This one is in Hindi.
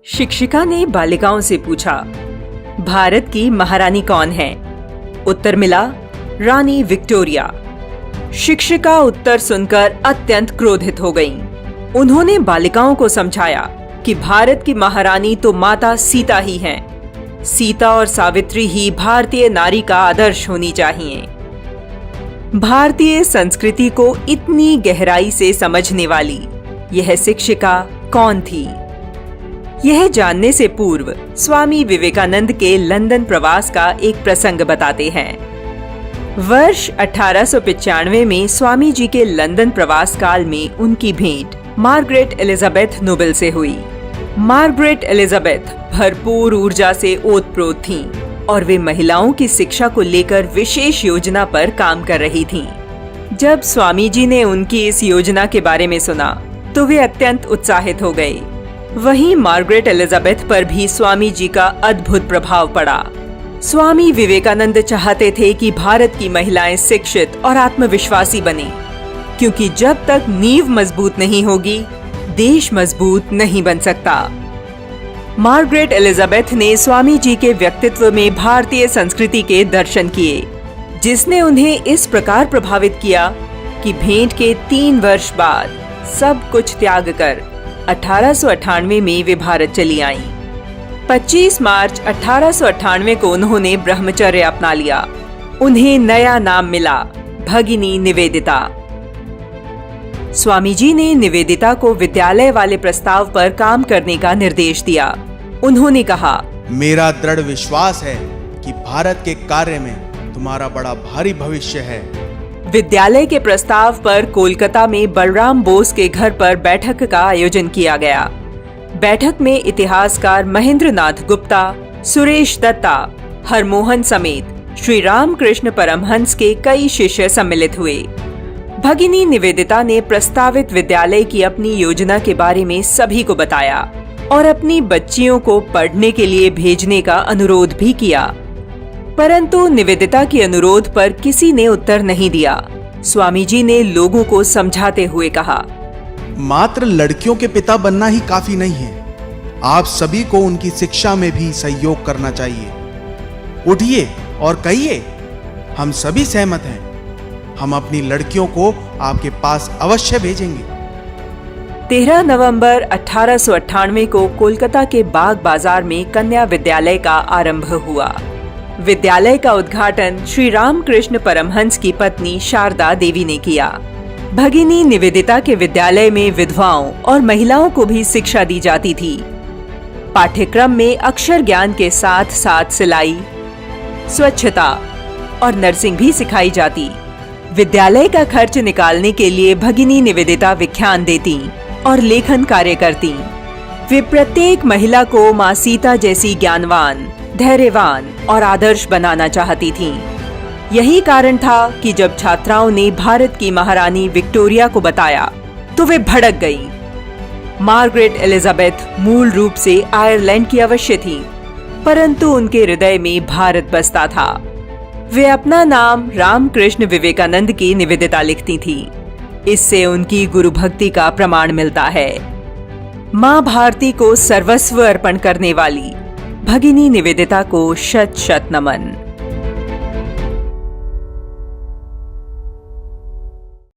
शिक्षिका ने बालिकाओं से पूछा, भारत की महारानी कौन है? उत्तर मिला, रानी विक्टोरिया। शिक्षिका उत्तर सुनकर अत्यंत क्रोधित हो गईं। उन्होंने बालिकाओं को समझाया कि भारत की महारानी तो माता सीता ही हैं। सीता और सावित्री ही भारतीय नारी का आदर्श होनी चाहिए। भारतीय संस्कृति को इतनी गहराई से समझने वाली यह शिक्षिका कौन थी? यह जानने से पूर्व स्वामी विवेकानंद के लंदन प्रवास का एक प्रसंग बताते हैं। वर्ष 1895 में स्वामी जी के लंदन प्रवास काल में उनकी भेंट मार्गरेट एलिजाबेथ नोबेल से हुई। मार्गरेट एलिजाबेथ भरपूर ऊर्जा से ओतप्रोत थीं और वे महिलाओं की शिक्षा को लेकर विशेष योजना पर काम कर रही थीं। जब स्वामी जी ने उनकी इस योजना के बारे में सुना तो वे अत्यंत उत्साहित हो गए। वहीं मार्गरेट एलिजाबेथ पर भी स्वामी जी का अद्भुत प्रभाव पड़ा। स्वामी विवेकानंद चाहते थे कि भारत की महिलाएं शिक्षित और आत्मविश्वासी बनें, क्योंकि जब तक नींव मजबूत नहीं होगी, देश मजबूत नहीं बन सकता। मार्गरेट एलिजाबेथ ने स्वामी जी के व्यक्तित्व में भारतीय संस्कृति के दर्शन किए, जिसने उन्हें इस प्रकार प्रभावित किया कि भेंट के 3 वर्ष बाद सब कुछ त्याग कर 1898 में वे भारत चली आईं। 25 मार्च 1898 को उन्होंने ब्रह्मचर्य अपना लिया। उन्हें नया नाम मिला, भगिनी निवेदिता। स्वामी जी ने निवेदिता को विद्यालय वाले प्रस्ताव पर काम करने का निर्देश दिया। उन्होंने कहा, मेरा दृढ़ विश्वास है कि भारत के कार्य में तुम्हारा बड़ा भारी भविष्य है। विद्यालय के प्रस्ताव पर कोलकाता में बलराम बोस के घर पर बैठक का आयोजन किया गया। बैठक में इतिहासकार महेंद्र नाथ गुप्ता, सुरेश दत्ता, हरमोहन समेत श्री रामकृष्ण परमहंस के कई शिष्य सम्मिलित हुए। भगिनी निवेदिता ने प्रस्तावित विद्यालय की अपनी योजना के बारे में सभी को बताया और अपनी बच्चियों को पढ़ने के लिए भेजने का अनुरोध भी किया। परंतु निवेदिता के अनुरोध पर किसी ने उत्तर नहीं दिया। स्वामी जी ने लोगों को समझाते हुए कहा, मात्र लड़कियों के पिता बनना ही काफी नहीं है। आप सभी को उनकी शिक्षा में भी सहयोग करना चाहिए। उठिए और कहिए, हम सभी सहमत हैं। हम अपनी लड़कियों को आपके पास अवश्य भेजेंगे। 13 नवंबर 1898 को कोलकाता के बाग बाजार में कन्या विद्यालय का आरंभ हुआ। विद्यालय का उद्घाटन श्री रामकृष्ण परमहंस की पत्नी शारदा देवी ने किया। भगिनी निवेदिता के विद्यालय में विधवाओं और महिलाओं को भी शिक्षा दी जाती थी। पाठ्यक्रम में अक्षर ज्ञान के साथ साथ सिलाई, स्वच्छता और नर्सिंग भी सिखाई जाती। विद्यालय का खर्च निकालने के लिए भगिनी निवेदिता व्याख्यान देती और लेखन कार्य करती। वे प्रत्येक महिला को मां सीता जैसी ज्ञानवान, धैर्यवान और आदर्श बनाना चाहती थीं। यही कारण था कि जब छात्राओं ने भारत की महारानी विक्टोरिया को बताया तो वे भड़क गईं। मार्गरेट एलिजाबेथ मूल रूप से आयरलैंड की अवश्य थीं, परंतु उनके हृदय में भारत बसता था। वे अपना नाम रामकृष्ण विवेकानंद की निवेदिता लिखती थीं। इससे उनकी गुरु भक्ति का प्रमाण मिलता है। मां भारती को सर्वस्व अर्पण करने वाली भगिनी निवेदिता को शत शत नमन।